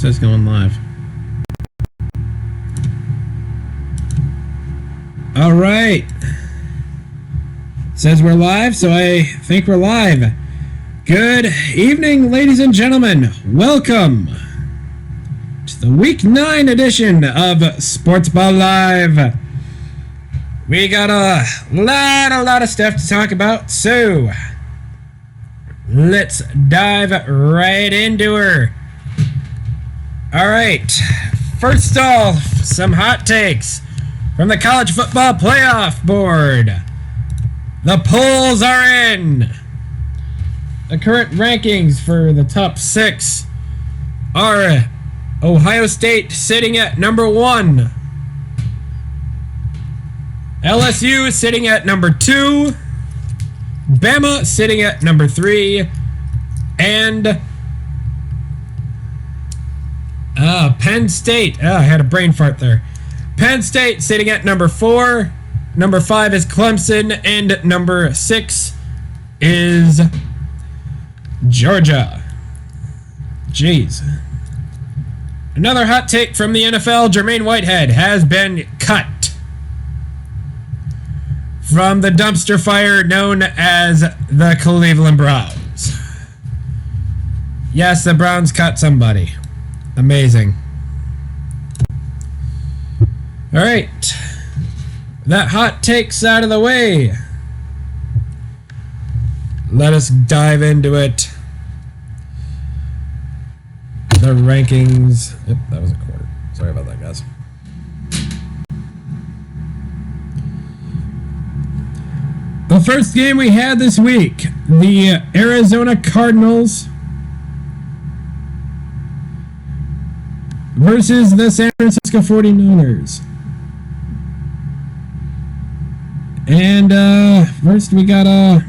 says going live. All right. It says we're live, so I think we're live. Good evening, ladies and gentlemen. Welcome to the Week 9 edition of Sportsball Live. We got a lot of stuff to talk about, so let's dive right into her. All right, first off, some hot takes from the College Football Playoff Board. The polls are in. The current rankings for the top 6 are Ohio State sitting at number 1. LSU sitting at number 2. Bama sitting at number 3. And Penn State. I had a brain fart there. Penn State sitting at number 4. Number 5 is Clemson. And number 6 is Georgia. Jeez. Another hot take from the NFL. Jermaine Whitehead has been cut from the dumpster fire known as the Cleveland Browns. Yes, the Browns cut somebody. Amazing. All right. That hot take's out of the way. Let us dive into it. The rankings. Yep, that was a quarter. Sorry about that, guys. The first game we had this week, the Arizona Cardinals versus the San Francisco 49ers. And first we got a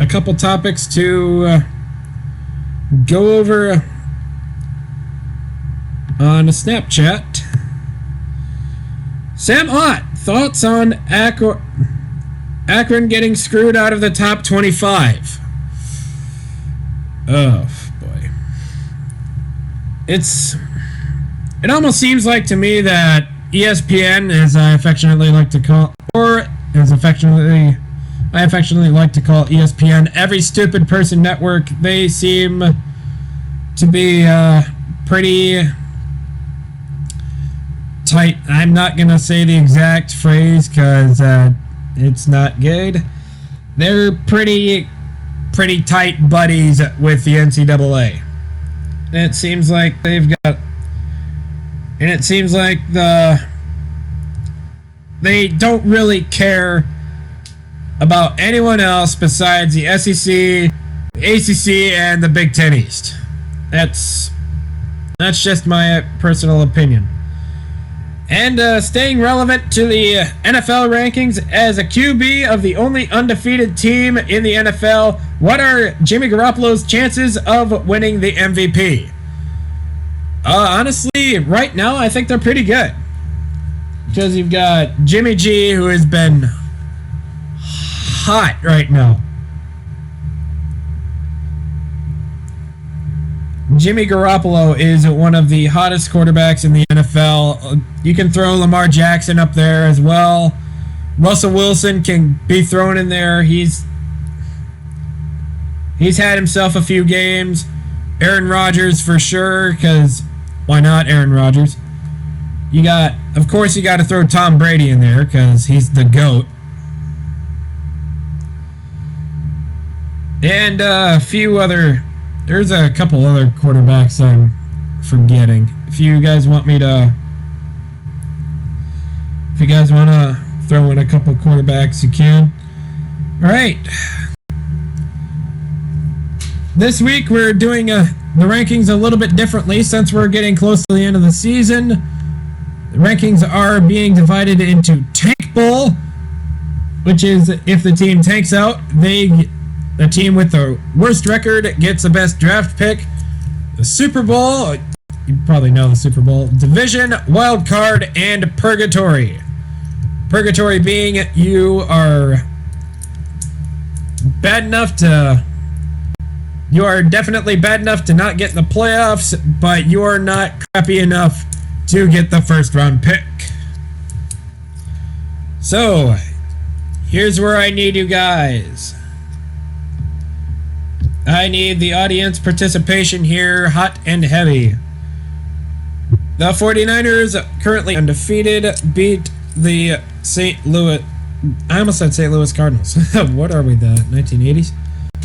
couple topics to go over on a Snapchat. Sam Ott, thoughts on Akron getting screwed out of the top 25? Oh boy. It almost seems like to me that ESPN, as I affectionately like to call, or as I affectionately like to call ESPN, Every Stupid Person Network, they seem to be pretty tight. I'm not going to say the exact phrase because it's not good. They're pretty tight buddies with the NCAA. And it seems like they don't really care about anyone else besides the SEC, the ACC, and the Big Ten East. That's just my personal opinion. And staying relevant to the NFL rankings, as a QB of the only undefeated team in the NFL, what are Jimmy Garoppolo's chances of winning the MVP? Honestly, right now, I think they're pretty good. Because you've got Jimmy G, who has been hot right now. Jimmy Garoppolo is one of the hottest quarterbacks in the NFL. You can throw Lamar Jackson up there as well. Russell Wilson can be thrown in there. He's had himself a few games. Aaron Rodgers for sure, because why not Aaron Rodgers? Of course you got to throw Tom Brady in there because he's the GOAT. And there's a couple other quarterbacks I'm forgetting. If you guys want to throw in a couple quarterbacks, you can. All right. This week we're doing the rankings a little bit differently since we're getting close to the end of the season. The rankings are being divided into Tank Bowl, which is if the team tanks out, the team with the worst record gets the best draft pick. The Super Bowl, you probably know the Super Bowl. Division, Wild Card, and Purgatory. Purgatory being you are bad enough to You are definitely bad enough to not get in the playoffs, but you are not crappy enough to get the first round pick. So, here's where I need you guys. I need the audience participation here, hot and heavy. The 49ers, currently undefeated, beat the St. Louis... I almost said St. Louis Cardinals. What are we, the 1980s?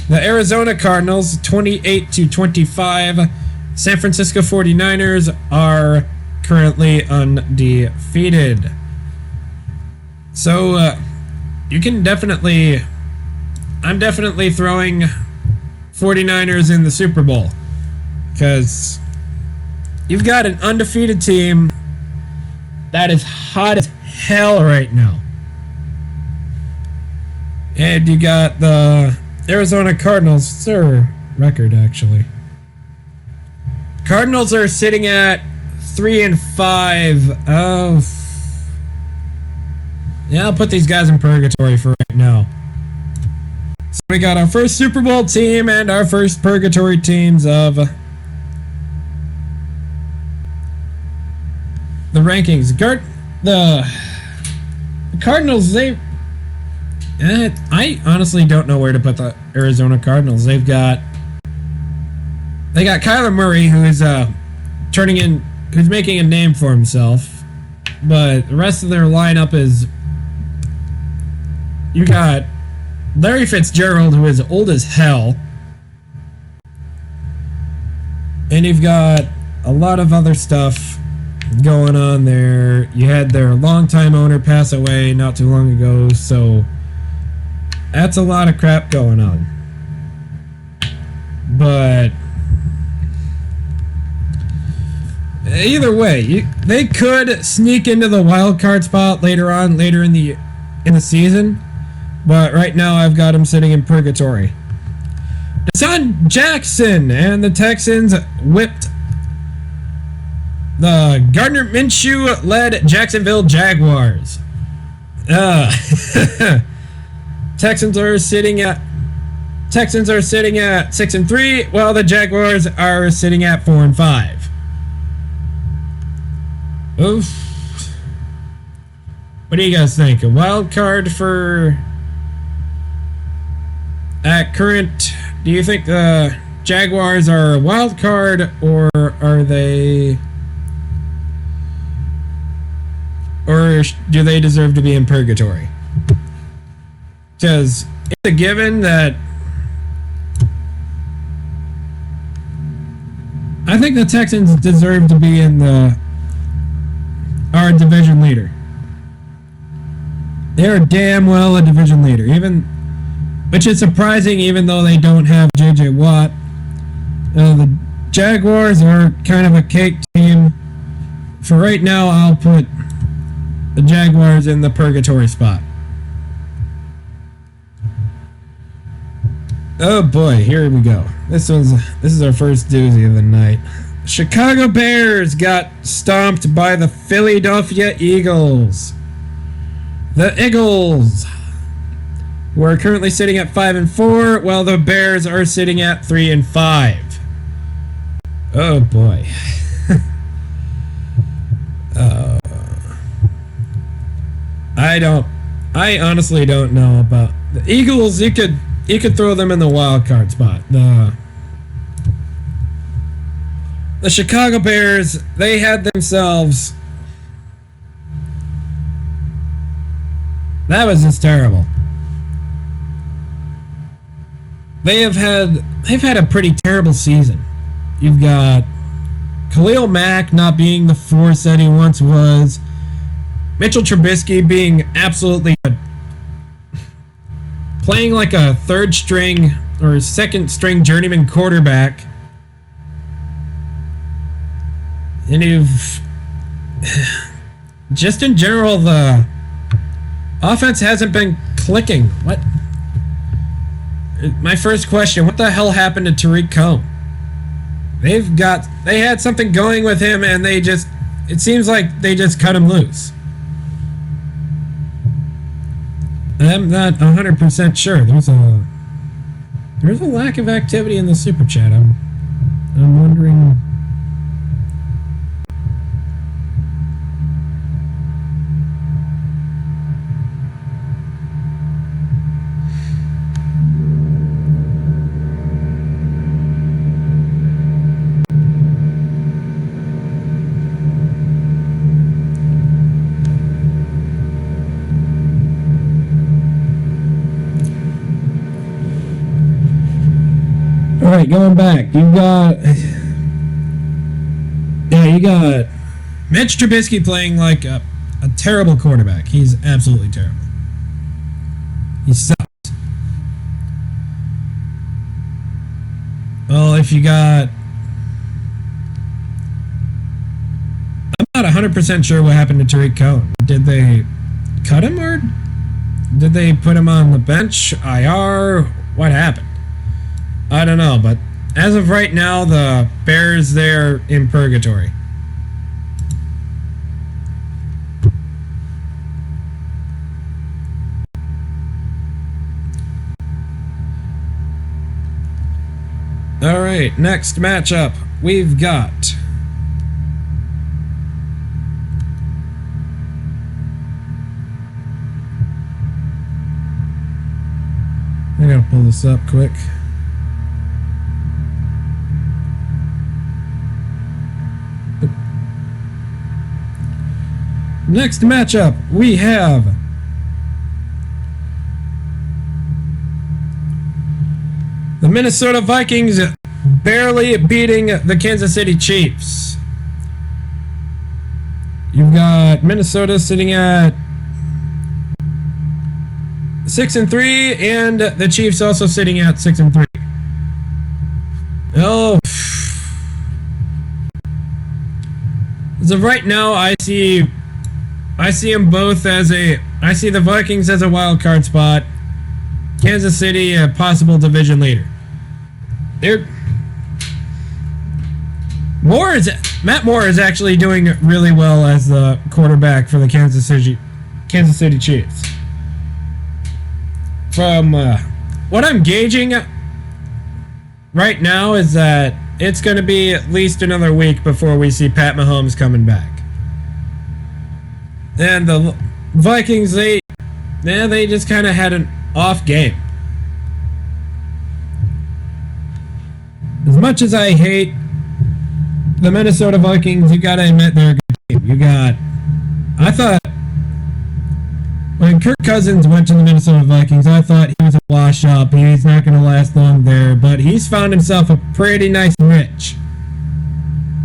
The Arizona Cardinals, 28-25. San Francisco 49ers are currently undefeated. So, you can definitely... I'm definitely throwing 49ers in the Super Bowl. Because you've got an undefeated team that is hot as hell right now. And you got the Arizona Cardinals. It's their record, actually. Cardinals are sitting at 3-5. Oh, yeah, I'll put these guys in purgatory for right now. So we got our first Super Bowl team and our first purgatory teams of the rankings. The Cardinals, I honestly don't know where to put the Arizona Cardinals. They got Kyler Murray, who is who's making a name for himself, but the rest of their lineup is, you got Larry Fitzgerald, who is old as hell, and you've got a lot of other stuff going on there. You had their longtime owner pass away not too long ago, so that's a lot of crap going on. But either way, they could sneak into the wild card spot later in the season. But right now, I've got them sitting in purgatory. DeSean Jackson and the Texans whipped the Gardner Minshew-led Jacksonville Jaguars. Texans are sitting at 6-3, while the Jaguars are sitting at 4-5. Oof. What do you guys think? A wild card for at current? Do you think the Jaguars are a wild card, or are they, or do they deserve to be in purgatory? Because it's a given that I think the Texans deserve to be in our division leader. They're damn well a division leader, which is surprising, even though they don't have J.J. Watt. The Jaguars are kind of a cake team. For right now, I'll put the Jaguars in the purgatory spot. Oh boy, here we go. This is our first doozy of the night. Chicago Bears got stomped by the Philadelphia Eagles. The Eagles were currently sitting at 5-4, while the Bears are sitting at 3-5. Oh boy. I honestly don't know about the Eagles. You could throw them in the wild card spot. The Chicago Bears, they had themselves, that was just terrible. They've had a pretty terrible season. You've got Khalil Mack not being the force that he once was. Mitchell Trubisky being absolutely playing like a third string or second string journeyman quarterback. And you've just in general, the offense hasn't been clicking. What? My first question, what the hell happened to Tariq Cohen? They had something going with him, and it seems like they just cut him loose. I'm not 100% sure. There's There's a lack of activity in the super chat. I'm wondering. All right, going back. You got Mitch Trubisky playing like a terrible quarterback. He's absolutely terrible. He sucks. Well, if you got, I'm not 100% sure what happened to Tariq Cohen. Did they cut him or did they put him on the bench, IR? What happened? I don't know, but as of right now, the Bears, they're in purgatory. All right, next matchup, we've got I gotta pull this up quick. Next matchup, we have the Minnesota Vikings barely beating the Kansas City Chiefs. You've got Minnesota sitting at 6-3, and the Chiefs also sitting at 6-3. Oh, as of right now, I see them both as I see the Vikings as a wild card spot. Kansas City a possible division leader. Matt Moore is actually doing really well as the quarterback for the Kansas City Chiefs. From what I'm gauging right now is that it's going to be at least another week before we see Pat Mahomes coming back. And the Vikings, they just kind of had an off game. As much as I hate the Minnesota Vikings, you gotta admit they're a good team. I thought when Kirk Cousins went to the Minnesota Vikings, I thought he was a wash up. He's not going to last long there, but he's found himself a pretty nice niche,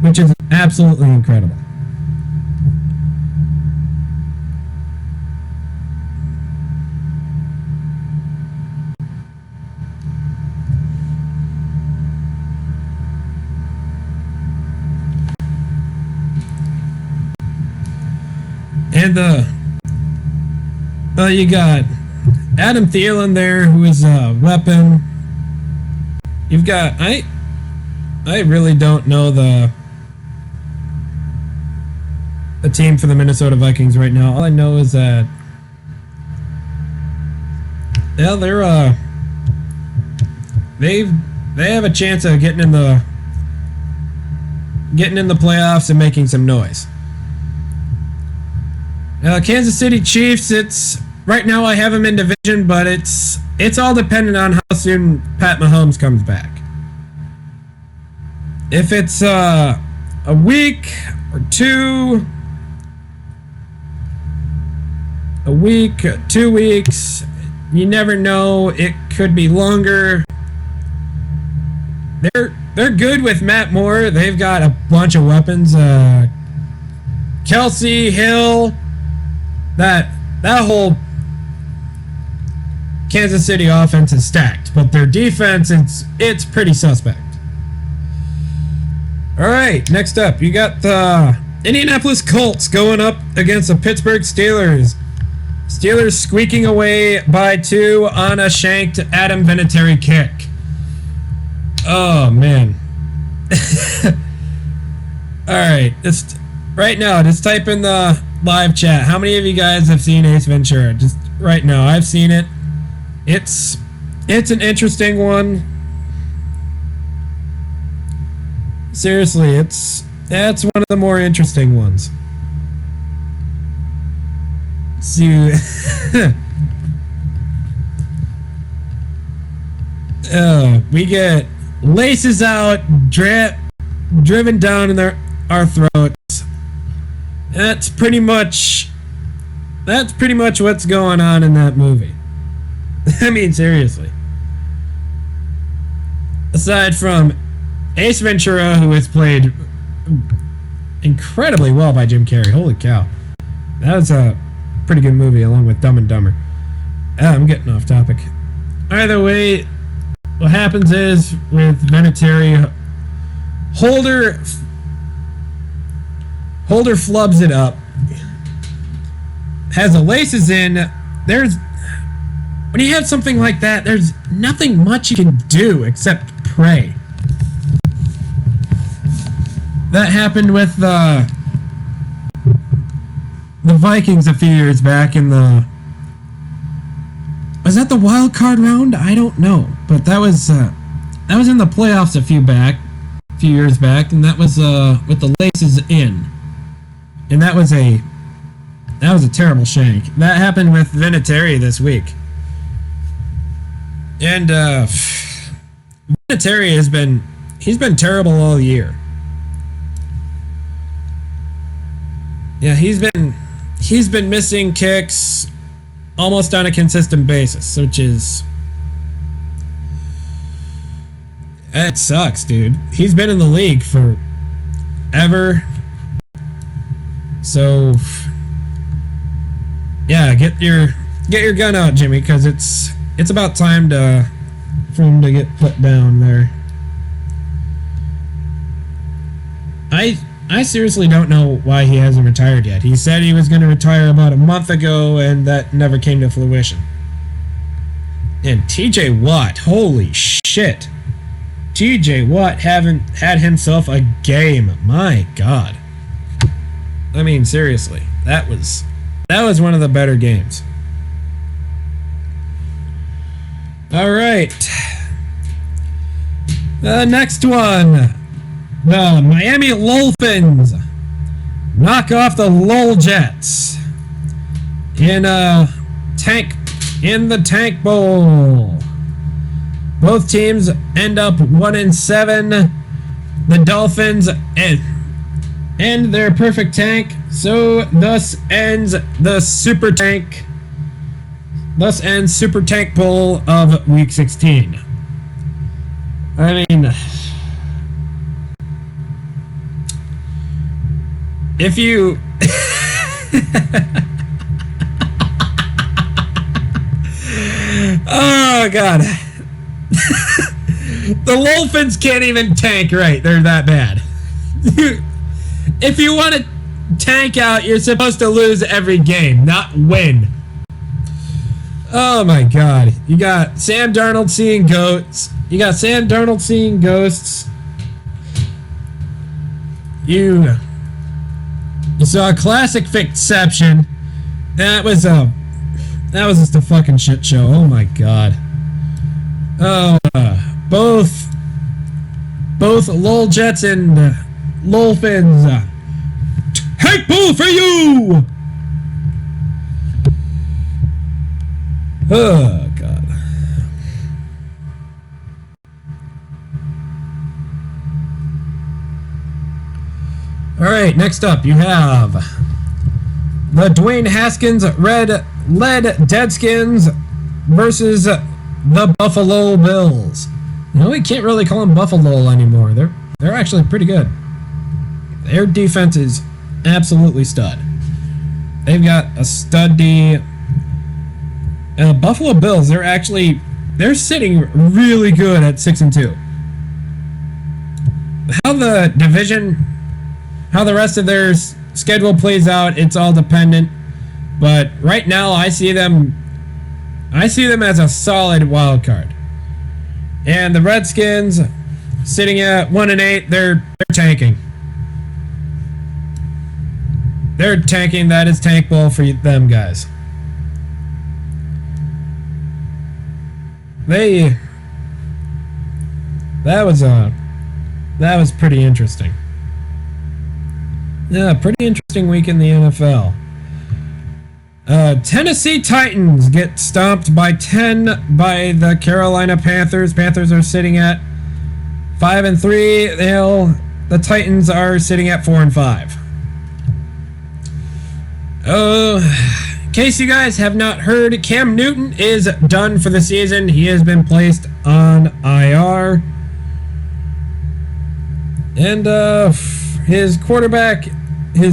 which is absolutely incredible. And you got Adam Thielen there, who is a weapon. You've got I really don't know the team for the Minnesota Vikings right now. All I know is that they have a chance of getting in the playoffs and making some noise. Kansas City Chiefs, right now I have them in division, but it's all dependent on how soon Pat Mahomes comes back. If it's a week or 2 weeks, you never know. It could be longer. They're good with Matt Moore. They've got a bunch of weapons. Kelsey, Hill. That whole Kansas City offense is stacked, but their defense, it's pretty suspect. All right, next up, you got the Indianapolis Colts going up against the Pittsburgh Steelers. Steelers squeaking away by 2 on a shanked Adam Vinatieri kick. Oh, man. All right, right now, just type in the live chat. How many of you guys have seen Ace Ventura? Just right now, I've seen it. It's an interesting one. Seriously, that's one of the more interesting ones. So we get laces out, driven down in our throats. That's pretty much what's going on in that movie. I mean, seriously. Aside from Ace Ventura, who is played incredibly well by Jim Carrey. Holy cow. That was a pretty good movie, along with Dumb and Dumber. I'm getting off topic. Either way, what happens is, with Vinatieri, Holder flubs it up. Has the laces in. When you have something like that, there's nothing much you can do except pray. That happened with the Vikings a few years back in the... Was that the wild card round? I don't know, but that was in the playoffs a few years back, and that was with the laces in, and that was a terrible shank. That happened with Vinatieri this week, and Vinatieri he's been terrible all year. Yeah, he's been missing kicks almost on a consistent basis, which is... It sucks, dude. He's been in the league forever. So, yeah, get your gun out, Jimmy, because it's about time for him to get put down there. I seriously don't know why he hasn't retired yet. He said he was going to retire about a month ago, and that never came to fruition. And TJ Watt, holy shit. TJ Watt haven't had himself a game. My God. I mean, seriously. That was one of the better games. Alright. The next one. The Miami Dolphins knock off the Lol Jets in the Tank Bowl. Both teams end up 1-7. The Dolphins end their perfect tank, so thus ends Super Tank Bowl of Week 16. I mean, if you... Oh, God. The Dolphins can't even tank right. They're that bad. If you want to tank out, you're supposed to lose every game, not win. Oh, my God. You got Sam Darnold seeing goats. You saw a classic Fitception. That was just a fucking shit show. Oh my God. Both Lol Jets and Lol Fins. Tank Bowl for you! Oh God. Alright, next up you have the Dwayne Haskins led Deadskins versus the Buffalo Bills. You know, we can't really call them Buffalo anymore. They're actually pretty good. Their defense is absolutely stud. They've got a stud D. Buffalo Bills, they're sitting really good at 6-2. How the rest of their schedule plays out, it's all dependent. But right now, I see them as a solid wild card. And the Redskins, sitting at 1-8, they're tanking. They're tanking. That is tank bowl for them guys. That That was pretty interesting. Yeah, pretty interesting week in the NFL. Tennessee Titans get stomped by 10 by the Carolina Panthers. Panthers are sitting at 5-3. The Titans are sitting at 4-5. In case you guys have not heard, Cam Newton is done for the season. He has been placed on IR. And his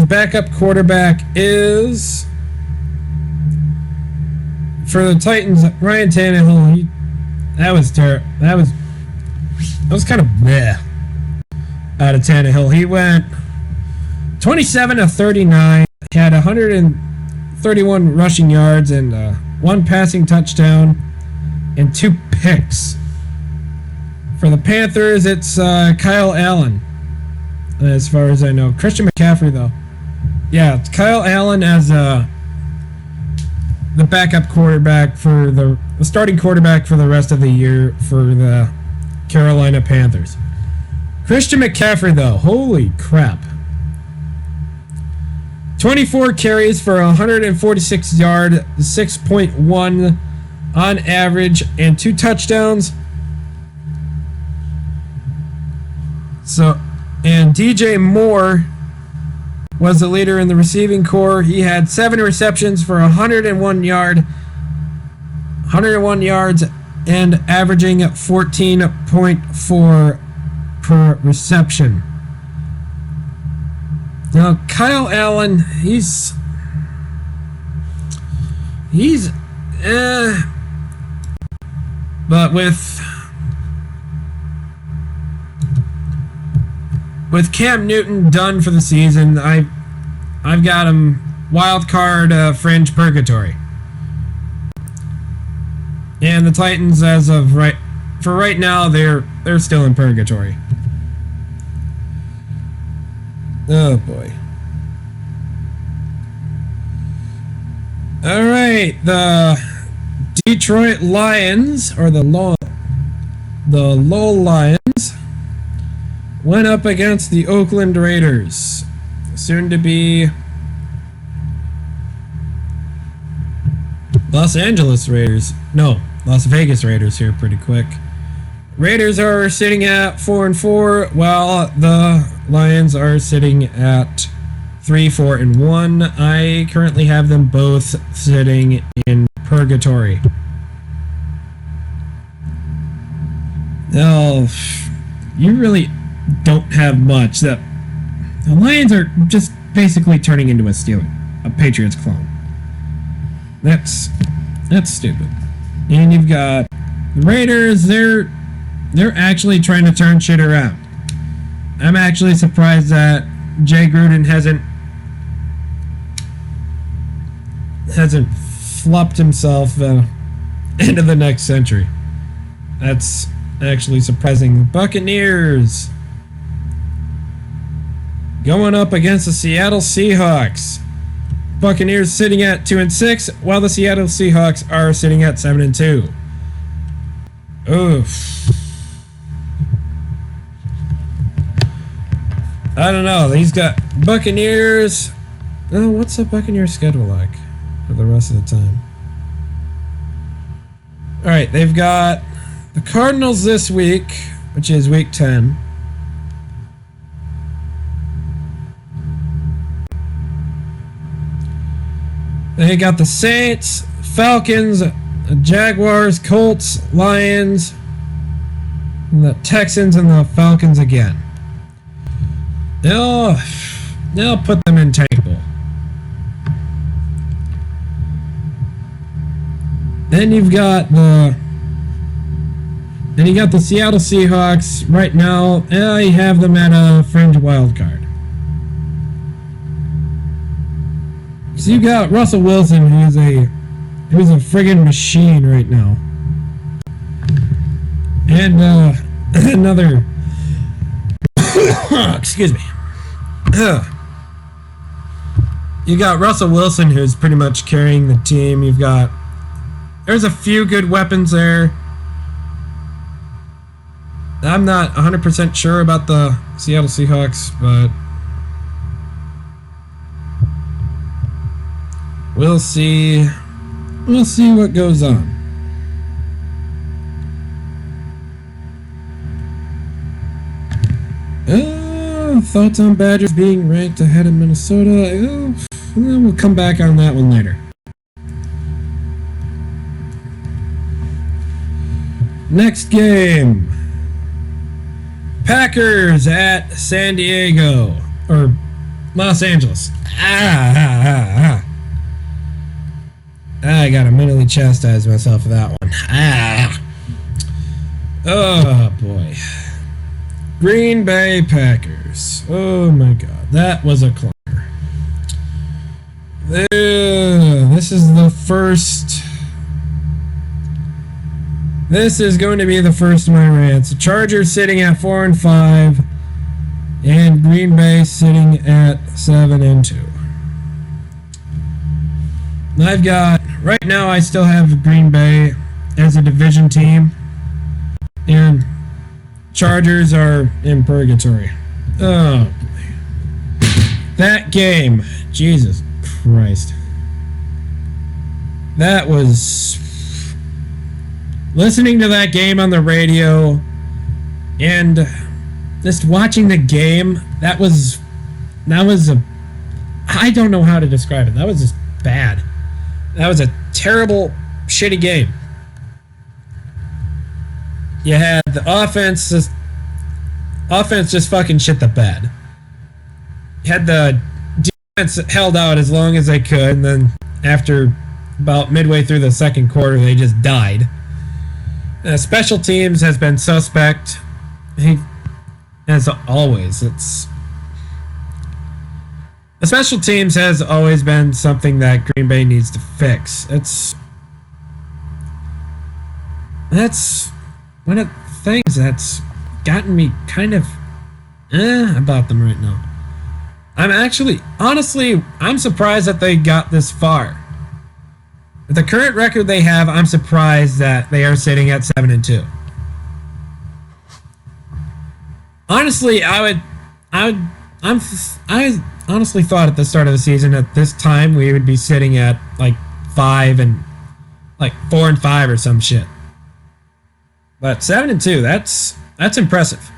backup quarterback is, for the Titans, Ryan Tannehill. That was terrible. That was kind of bleh out of Tannehill. He went 27-39. He had 131 rushing yards and one passing touchdown and 2 picks. For the Panthers, it's Kyle Allen, as far as I know. Christian McCaffrey, though. Yeah, it's Kyle Allen as the backup quarterback for the starting quarterback for the rest of the year for the Carolina Panthers. Christian McCaffrey, though, holy crap. 24 carries for 146 yards, 6.1 on average, and 2 touchdowns. And DJ Moore was the leader in the receiving corps. He had 7 receptions for 101 yards and averaging 14.4 per reception. Now, Kyle Allen, he's but with Cam Newton done for the season, I've got him wild card fringe purgatory. And the Titans, as of right now, they're still in purgatory. Oh boy. All right, the Detroit Lions, or the Lowell Lions, went up against the Oakland Raiders, soon to be Los Angeles Raiders. No, Las Vegas Raiders here pretty quick. Raiders are sitting at 4-4, while the Lions are sitting at 3-4-1. I currently have them both sitting in purgatory. Now, you really don't have much. The Lions are just basically turning into a Patriots clone. That's stupid. And you've got the Raiders. They're actually trying to turn shit around. I'm actually surprised that Jay Gruden hasn't flopped himself into the next century. That's actually surprising. The Buccaneers going up against the Seattle Seahawks. Buccaneers sitting at 2-6, while the Seattle Seahawks are sitting at 7-2. Oof. I don't know. He's got Buccaneers. Oh, what's the Buccaneers schedule like for the rest of the time? All right, they've got the Cardinals this week, which is week 10. They got the Saints, Falcons, Jaguars, Colts, Lions, and the Texans and the Falcons again. They'll put them in tank bowl. Then you got the Seattle Seahawks. Right now, I have them at a fringe wild card. So you got Russell Wilson, who's a friggin' machine right now, and another. Excuse me. You got Russell Wilson, who's pretty much carrying the team. There's a few good weapons there. I'm not 100% sure about the Seattle Seahawks, but we'll see. We'll see what goes on. Thoughts on Badgers being ranked ahead of Minnesota? We'll come back on that one later. Next game. Packers at San Diego. Or Los Angeles. I gotta mentally chastise myself for that one. Oh boy. Green Bay Packers. Oh my god. That was a clunker. This is the first. This is going to be the first of my rants. The Chargers sitting at 4-5, and Green Bay sitting at 7-2. I've got right now. I still have Green Bay as a division team, and Chargers are in purgatory. Oh boy, that game! Jesus Christ, that was. Listening to that game on the radio and just watching the game, that was a, I don't know how to describe it. That was just bad. That was a terrible, shitty game. You had the offense just fucking shit the bed. You had the defense held out as long as they could, and then after about midway through the second quarter, they just died. Special teams has been suspect. As always, the special teams has always been something that Green Bay needs to fix. That's one of the things that's gotten me kind of about them right now. I'm surprised that they got this far. With the current record they have, I'm surprised that they are sitting at 7-2. Honestly, I honestly thought at the start of the season at this time we would be sitting at like 4-5 or some shit. But 7-2, that's impressive.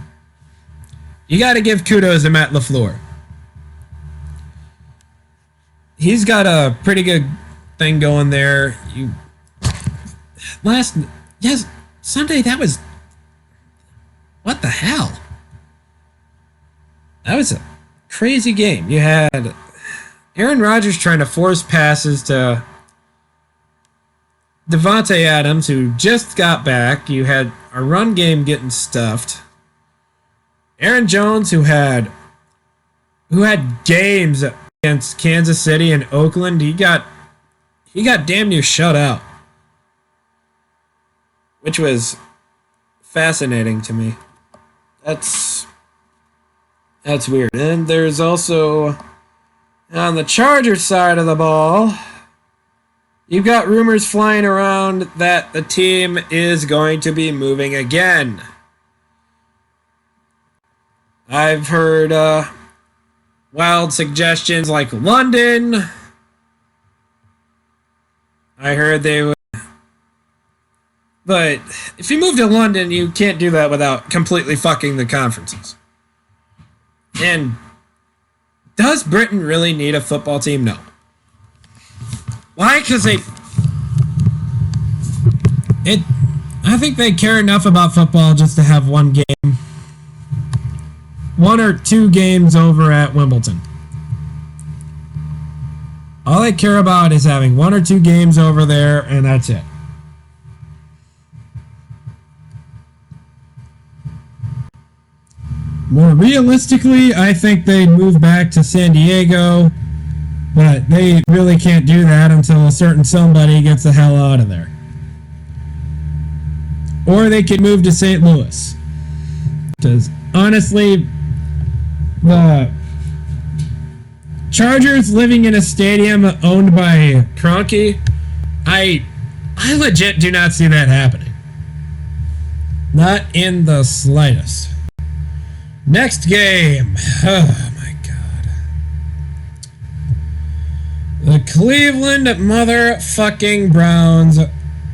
You got to give kudos to Matt LaFleur. He's got a pretty good thing going there. Sunday, that was, what the hell? That was a crazy game. You had Aaron Rodgers trying to force passes to Devontae Adams, who just got back. You had a run game getting stuffed. Aaron Jones, who had games against Kansas City and Oakland, he got damn near shut out, which was fascinating to me. That's weird. And there's also, on the Chargers side of the ball, you've got rumors flying around that the team is going to be moving again. I've heard wild suggestions like London. I heard they would. But if you move to London, you can't do that without completely fucking the conferences. And does Britain really need a football team? No. Why? Because I think they care enough about football just to have one game. 1 or 2 games over at Wimbledon. All they care about is having 1 or 2 games over there, and that's it. More realistically, I think they'd move back to San Diego, but they really can't do that until a certain somebody gets the hell out of there. Or they could move to St. Louis. Because, honestly, the Chargers living in a stadium owned by Kroenke, I legit do not see that happening. Not in the slightest. Next game. Oh my god. The Cleveland motherfucking Browns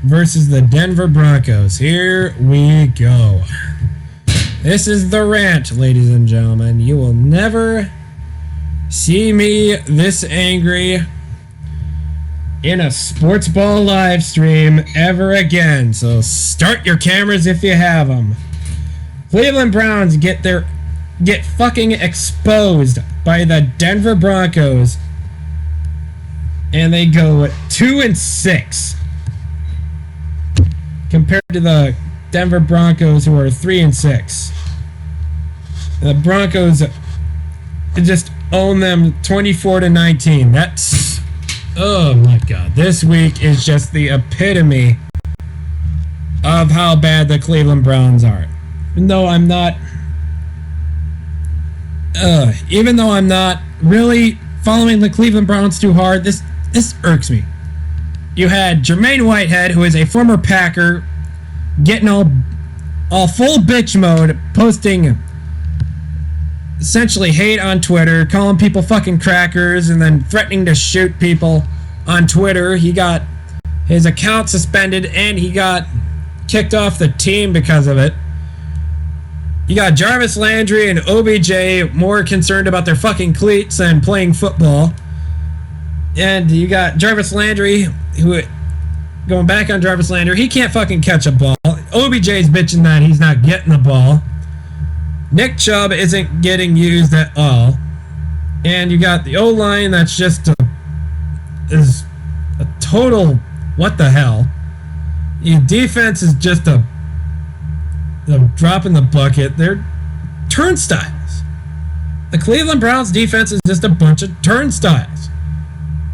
versus the Denver Broncos. Here we go. This is the rant, ladies and gentlemen. You will never see me this angry in a Sportsball live stream ever again. So start your cameras if you have them. Cleveland Browns get fucking exposed by the Denver Broncos, and they go 2-6 compared to the Denver Broncos, who are 3-6. The Broncos just own them 24-19. That's, oh my god, this week is just the epitome of how bad the Cleveland Browns are. Even though I'm not really following the Cleveland Browns too hard, this irks me. You had Jermaine Whitehead, who is a former Packer, getting all full bitch mode, posting essentially hate on Twitter, calling people fucking crackers, and then threatening to shoot people on Twitter. He got his account suspended, and he got kicked off the team because of it. You got Jarvis Landry and OBJ more concerned about their fucking cleats than playing football. And you got Jarvis Landry, who, going back on Jarvis Landry, he can't fucking catch a ball. OBJ's bitching that he's not getting the ball. Nick Chubb isn't getting used at all. And you got the O-line that's just is a total what the hell. Your defense is just a drop in the bucket. They're turnstiles. The Cleveland Browns defense is just a bunch of turnstiles.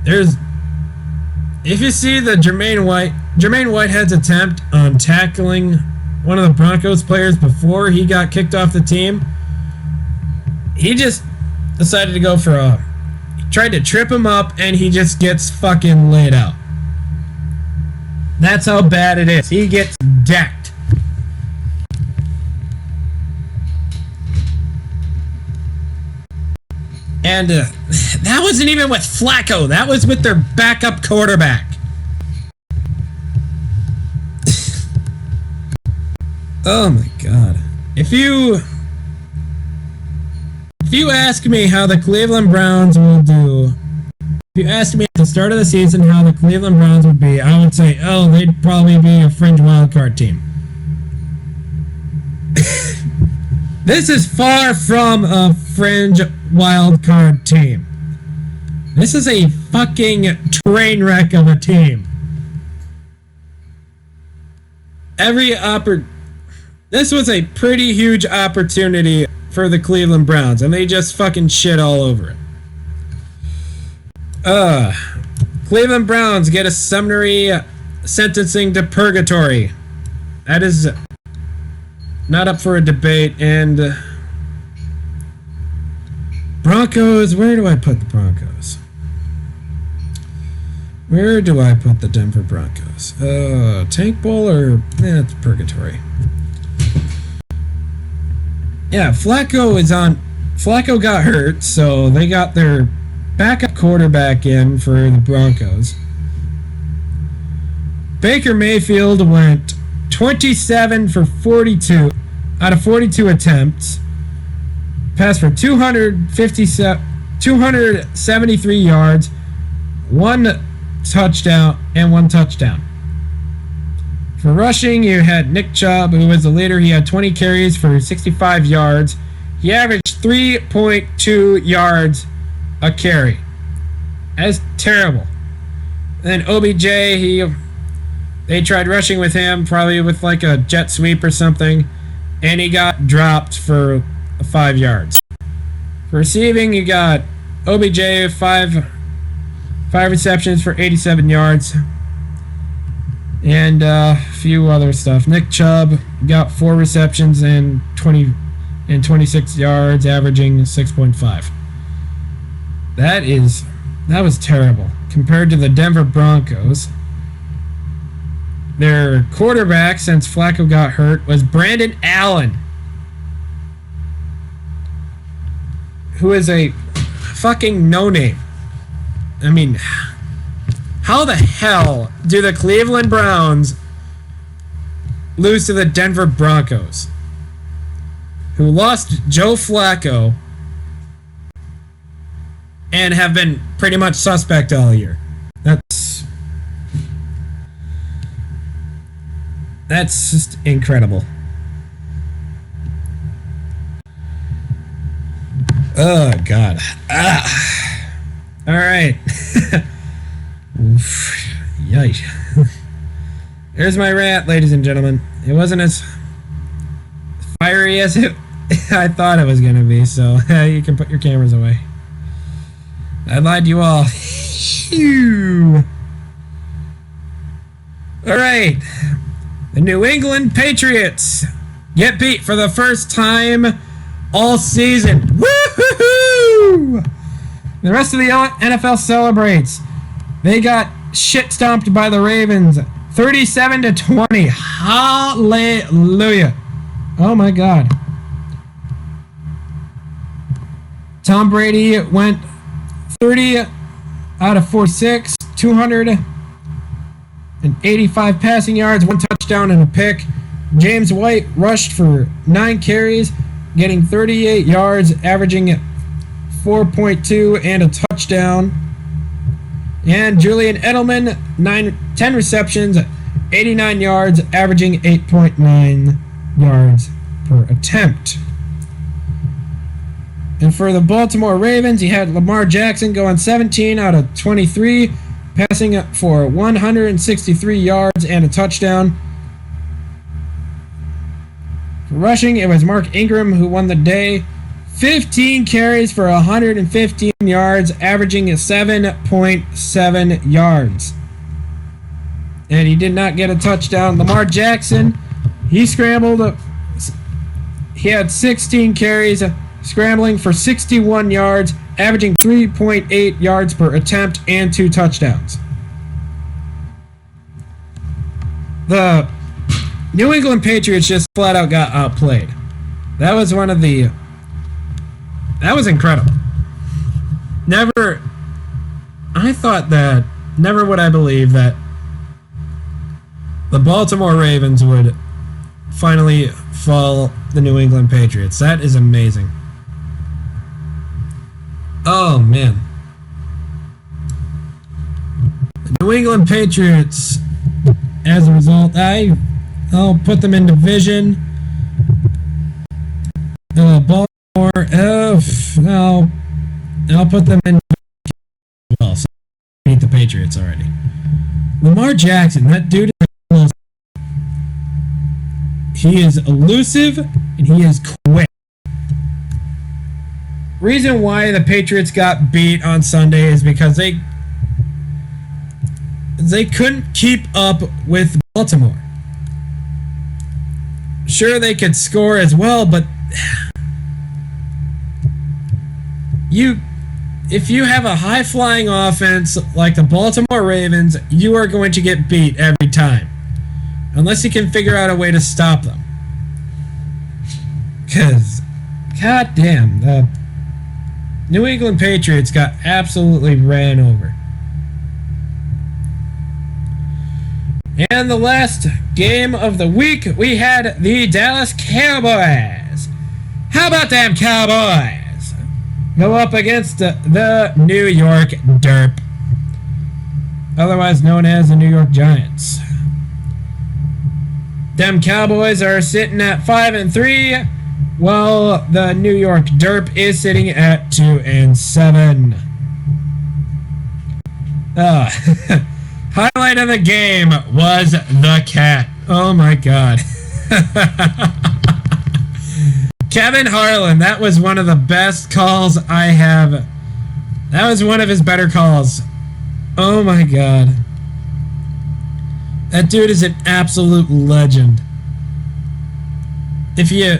If you see the Jermaine Whitehead's attempt on tackling one of the Broncos players before he got kicked off the team, he just decided to go for he tried to trip him up, and he just gets fucking laid out. That's how bad it is. He gets decked. And that wasn't even with Flacco. That was with their backup quarterback. Oh my god. If you ask me how the Cleveland Browns will do, if you asked me at the start of the season how the Cleveland Browns would be, I would say, oh, they'd probably be a fringe wildcard team. This is far from a fringe wildcard team. This is a fucking train wreck of a team. This was a pretty huge opportunity for the Cleveland Browns, and they just fucking shit all over it. Cleveland Browns get a summary sentencing to purgatory. That is not up for a debate. And Broncos, where do I put the Broncos? Where do I put the Denver Broncos? Tank Bowl or it's purgatory. Yeah, Flacco got hurt, so they got their backup quarterback in for the Broncos. Baker Mayfield went 27 for 42 out of 42 attempts. Passed for 273 yards, one touchdown. For rushing, you had Nick Chubb, who was the leader. He had 20 carries for 65 yards. He averaged 3.2 yards a carry. That's terrible. And then OBJ, they tried rushing with him, probably with like a jet sweep or something, and he got dropped for 5 yards. For receiving, you got OBJ, five receptions for 87 yards. And a few other stuff. Nick Chubb got 4 receptions and 26 yards, averaging 6.5. That was terrible compared to the Denver Broncos, Their quarterback, since Flacco got hurt, was Brandon Allen, who is a fucking no-name. I mean, how the hell do the Cleveland Browns lose to the Denver Broncos, who lost Joe Flacco and have been pretty much suspect all year? That's just incredible. Oh, God. All right. Yikes. There's my rant, ladies and gentlemen. It wasn't as fiery as I thought it was going to be, so you can put your cameras away. I lied to you all. Phew. All right. The New England Patriots get beat for the first time all season. Woo-hoo-hoo! The rest of the NFL celebrates. They got shit stomped by the Ravens, 37-20. Hallelujah! Oh my God. Tom Brady went 30 out of 46, 285 passing yards, 1 touchdown and a pick. James White rushed for 9 carries, getting 38 yards, averaging 4.2 and a touchdown. And Julian Edelman, 10 receptions, 89 yards, averaging 8.9 yards per attempt. And for the Baltimore Ravens, you had Lamar Jackson going 17 out of 23, passing for 163 yards and a touchdown. For rushing, it was Mark Ingram who won the day. 15 carries for 115 yards, averaging 7.7 yards. And he did not get a touchdown. Lamar Jackson, he scrambled. He had 16 carries, scrambling for 61 yards, averaging 3.8 yards per attempt and 2 touchdowns. The New England Patriots just flat out got outplayed. That was incredible. Never would I believe that the Baltimore Ravens would finally fall the New England Patriots. That is amazing. Oh, man. The New England Patriots, as a result, I'll put them in division. Baltimore, I'll put them in division as well. So beat the Patriots already. Lamar Jackson, that dude is explosive. He is elusive and he is quick. Reason why the Patriots got beat on Sunday is because they couldn't keep up with Baltimore. Sure, they could score as well, but if you have a high-flying offense like the Baltimore Ravens, you are going to get beat every time, unless you can figure out a way to stop them. Because, goddamn, the New England Patriots got absolutely ran over. And the last game of the week, we had the Dallas Cowboys. How about them Cowboys? Go up against the New York Derp, otherwise known as the New York Giants. Them Cowboys are sitting at 5-3, while the New York Derp is sitting at 2-7. Highlight of the game was the cat. Oh my God. Kevin Harlan, that was one of the best calls I have. That was one of his better calls. Oh my God. That dude is an absolute legend. If you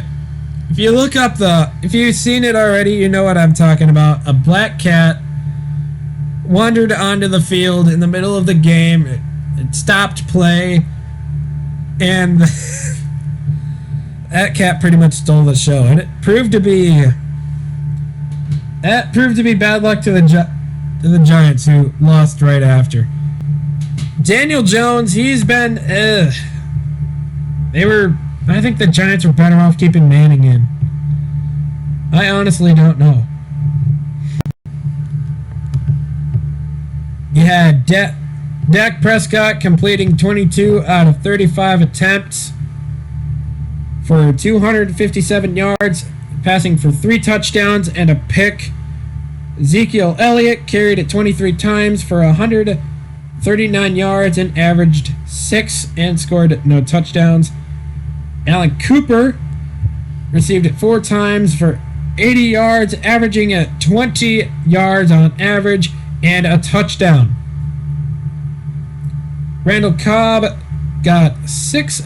look up if you've seen it already, you know what I'm talking about. A black cat wandered onto the field in the middle of the game. It stopped play, And that cat pretty much stole the show, and it proved to be bad luck to the Giants, who lost right after. Daniel Jones, he's been I think the Giants were better off keeping Manning in. I honestly don't know. You had Dak Prescott completing 22 out of 35 attempts for 257 yards, passing for 3 touchdowns and a pick. Ezekiel Elliott carried it 23 times for 139 yards and averaged 6 and scored no touchdowns. Allen Cooper received it 4 times for 80 yards, averaging at 20 yards on average and a touchdown. Randall Cobb got 6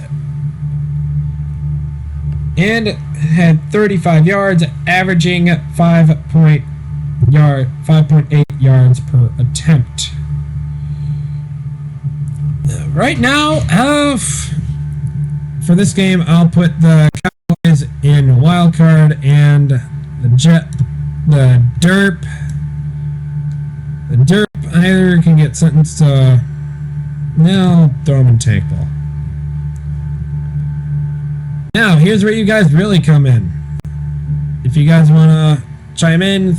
and had 35 yards, averaging 5.8 yards per attempt. Right now, for this game, I'll put the Cowboys in wild card and the Derp. The Derp either can get sentenced to. No, throw them in tank ball. Now, here's where you guys really come in. If you guys want to chime in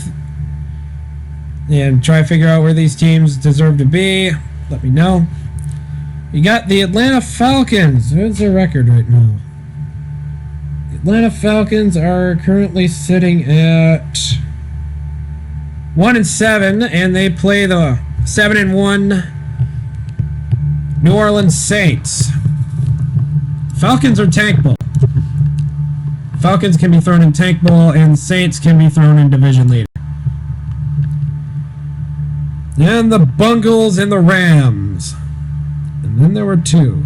and try to figure out where these teams deserve to be, let me know. You got the Atlanta Falcons. What's their record right now? The Atlanta Falcons are currently sitting at 1-7, and they play the 7-1 New Orleans Saints. Falcons are tank ball. Falcons can be thrown in tank ball, and Saints can be thrown in division leader. And the Bungles and the Rams. And then there were 2.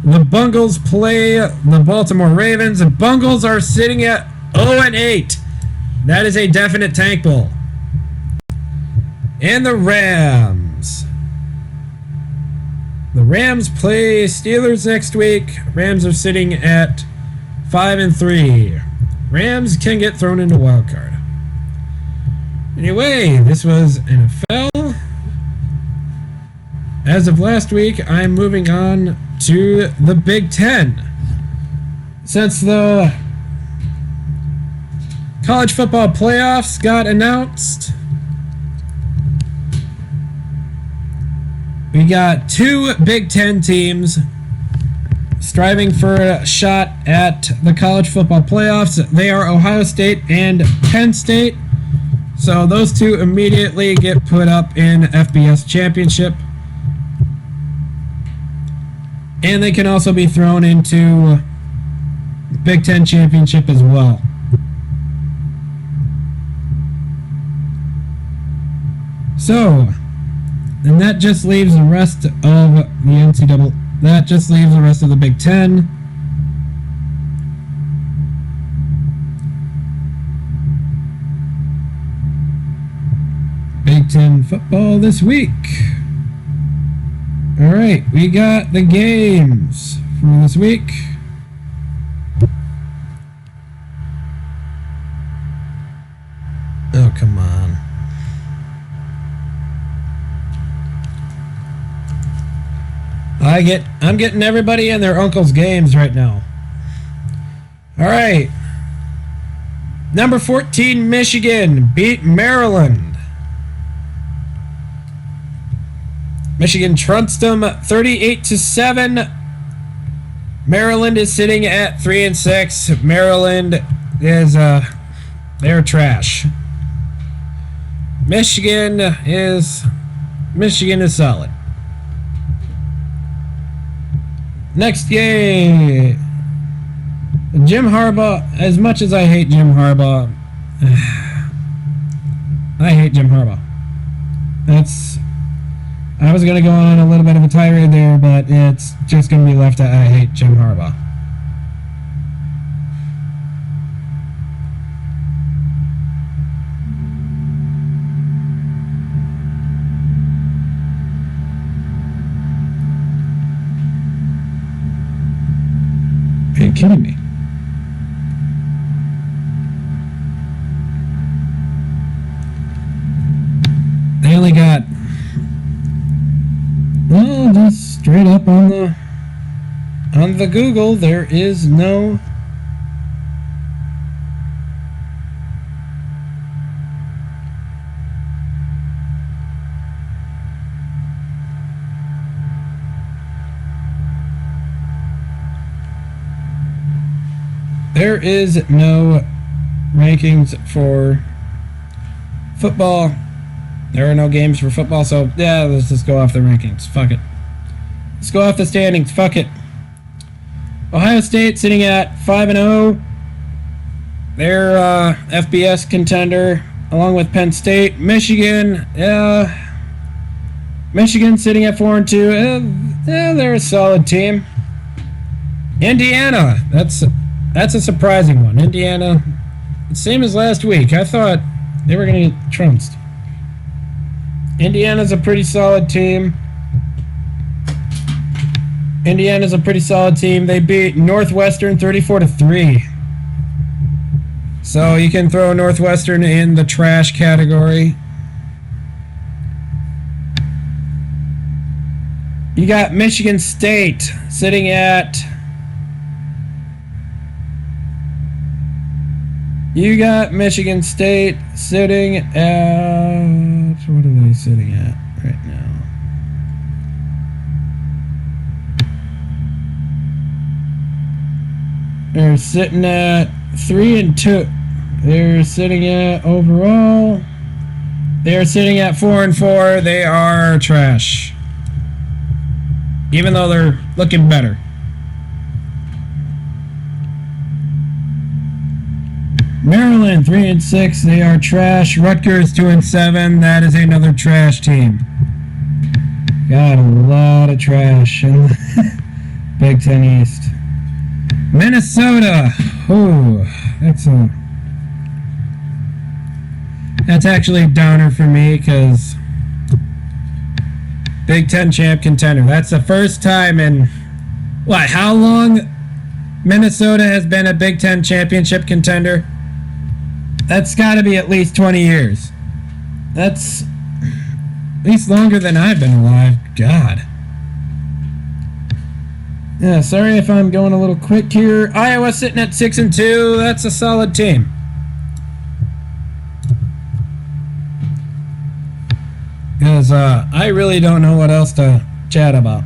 The Bungles play the Baltimore Ravens. The Bungles are sitting at 0-8. That is a definite tank ball. And the Rams. The Rams play Steelers next week. Rams are sitting at 5-3. Rams can get thrown into wild card. Anyway, this was NFL. As of last week, I'm moving on to the Big Ten. Since the college football playoffs got announced, we got 2 Big Ten teams striving for a shot at the college football playoffs. They are Ohio State and Penn State. So those 2 immediately get put up in FBS championship. And they can also be thrown into Big Ten championship as well. So, and that just leaves the rest of the NCAA. That just leaves the rest of the Big Ten. Big Ten football this week. Alright, we got the games for this week. Oh, come on. I'm getting everybody and their uncle's games right now. Alright. Number 14, Michigan beat Maryland. Michigan trounced them 38-7. Maryland is sitting at 3-6. Maryland is they're trash. Michigan is solid. Next game, Jim Harbaugh. As much as I hate Jim Harbaugh, I hate Jim Harbaugh. I was going to go on a little bit of a tirade there, but it's just going to be left at I hate Jim Harbaugh. kidding me? They only got, well, just straight up on the Google, there is no rankings for football. There are no games for football, so yeah, let's just go off the rankings. Fuck it. Let's go off the standings. Fuck it. Ohio State sitting at 5-0. They're FBS contender along with Penn State. Michigan, Michigan sitting at 4-2. They're a solid team. Indiana, that's a surprising one. Indiana, same as last week. I thought they were going to get trounced. Indiana's a pretty solid team. They beat Northwestern 34-3. So you can throw Northwestern in the trash category. You got Michigan State sitting at... You got Michigan State sitting at... What are they sitting at right now? They're sitting at 3-2. They're sitting at overall. They're sitting at 4-4. They are trash. Even though they're looking better. Maryland 3-6. They are trash. Rutgers 2-7. That is another trash team. Got a lot of trash in the Big Ten East. Minnesota. Oh, that's actually a downer for me because Big Ten champ contender. That's the first time in how long Minnesota has been a Big Ten championship contender? That's got to be at least 20 years. That's at least longer than I've been alive. God. Yeah, sorry if I'm going a little quick here. Iowa sitting at 6-2. That's a solid team. Because I really don't know what else to chat about.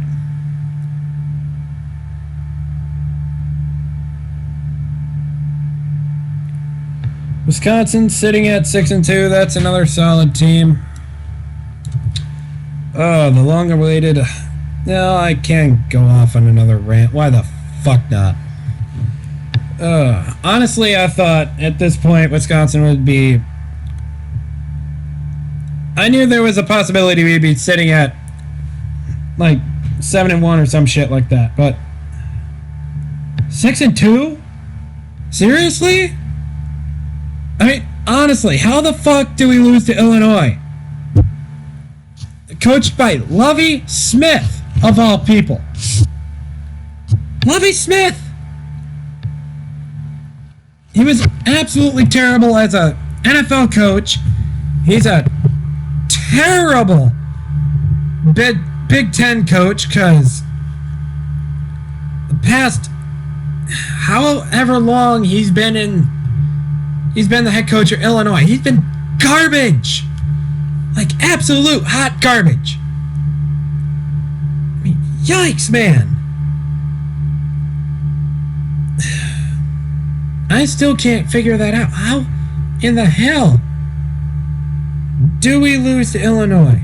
Wisconsin sitting at 6-2. That's another solid team. Oh, the long-awaited... No, I can't go off on another rant. Why the fuck not? Honestly, I thought at this point Wisconsin would be... I knew there was a possibility we'd be sitting at like 7-1 or some shit like that, but 6-2? Seriously? I mean, honestly, how the fuck do we lose to Illinois? Coached by Lovie Smith, of all people. Lovie Smith! He was absolutely terrible as a NFL coach. He's a terrible Big Ten coach because the past however long he's been the head coach of Illinois. He's been garbage. Like absolute hot garbage. I mean, yikes, man. I still can't figure that out. How in the hell do we lose to Illinois?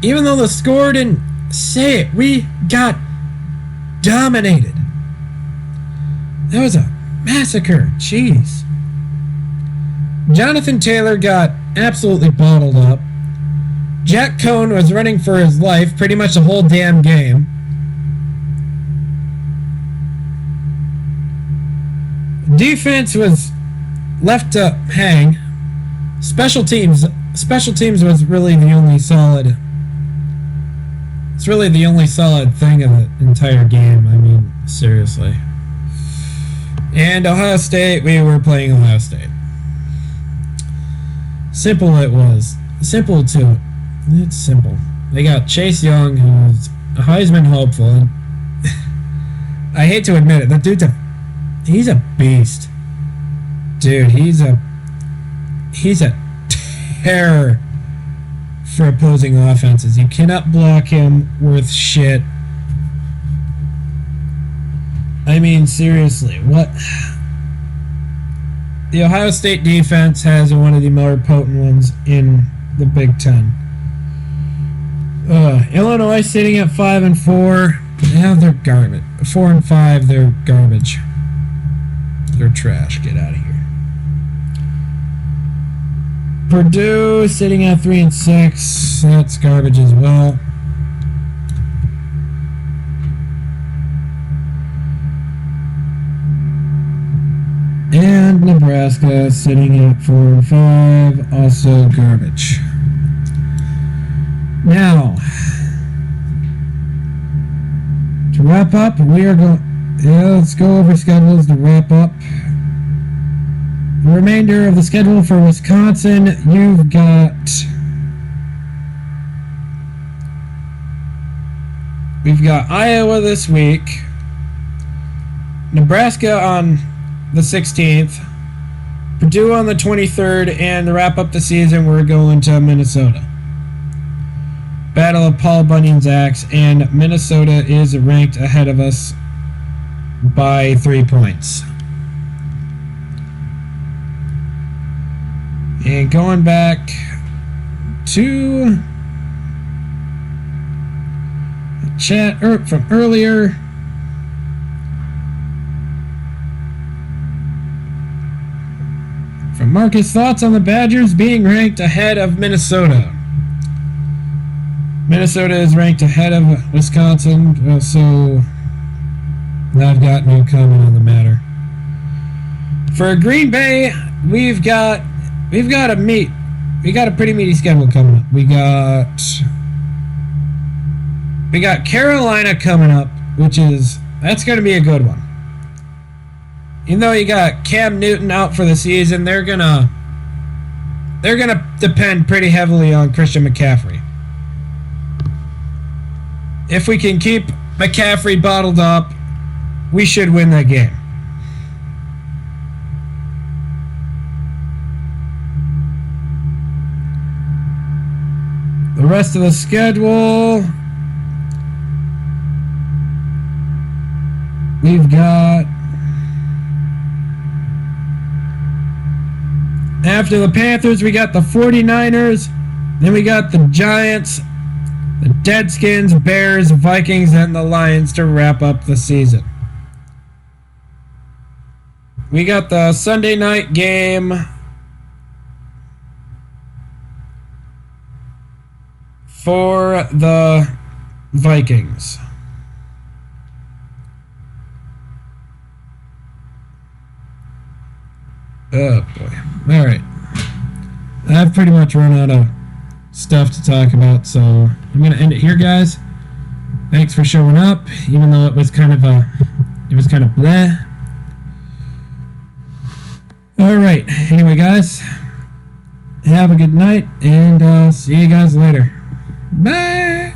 Even though the score didn't say it, we got dominated. That was a massacre. Jeez. Jonathan Taylor got absolutely bottled up. Jack Cohn was running for his life pretty much the whole damn game. Defense was left to hang. Special teams was really the only solid It's really the only solid thing of the entire game. I mean, seriously. And Ohio State, we were playing Ohio State. Simple it was. Simple too. It's simple. They got Chase Young, who's a Heisman hopeful. And I hate to admit it, that dude's he's a beast. Dude, he's a terror for opposing offenses. You cannot block him worth shit. I mean, seriously, what? The Ohio State defense has one of the more potent ones in the Big Ten. Illinois sitting at 5-4. Yeah, they're garbage. 4-5, they're garbage. They're trash. Get out of here. Purdue sitting at 3-6. That's garbage as well. And Nebraska sitting at 4-5, also garbage. Now, to wrap up, we are going. Yeah, let's go over schedules to wrap up. The remainder of the schedule for Wisconsin, you've got. We've got Iowa this week, Nebraska on the 16th, Purdue on the 23rd, and to wrap up the season, we're going to Minnesota. Battle of Paul Bunyan's axe, and Minnesota is ranked ahead of us by 3 points. And going back to the chat from earlier. From Marcus, thoughts on the Badgers being ranked ahead of Minnesota? Minnesota is ranked ahead of Wisconsin, so I've got no comment on the matter. For Green Bay, we got a pretty meaty schedule coming up. We got Carolina coming up, that's going to be a good one. Even though you got Cam Newton out for the season, they're gonna depend pretty heavily on Christian McCaffrey. If we can keep McCaffrey bottled up, we should win that game. The rest of the schedule, we've got, after the Panthers, we got the 49ers, then we got the Giants, the Deadskins, Bears, Vikings, and the Lions to wrap up the season. We got the Sunday night game for the Vikings. Oh boy. Alright. I've pretty much run out of stuff to talk about, so I'm going to end it here, guys. Thanks for showing up, even though it was kind of bleh. Alright. Anyway, guys, have a good night, and see you guys later. Bye!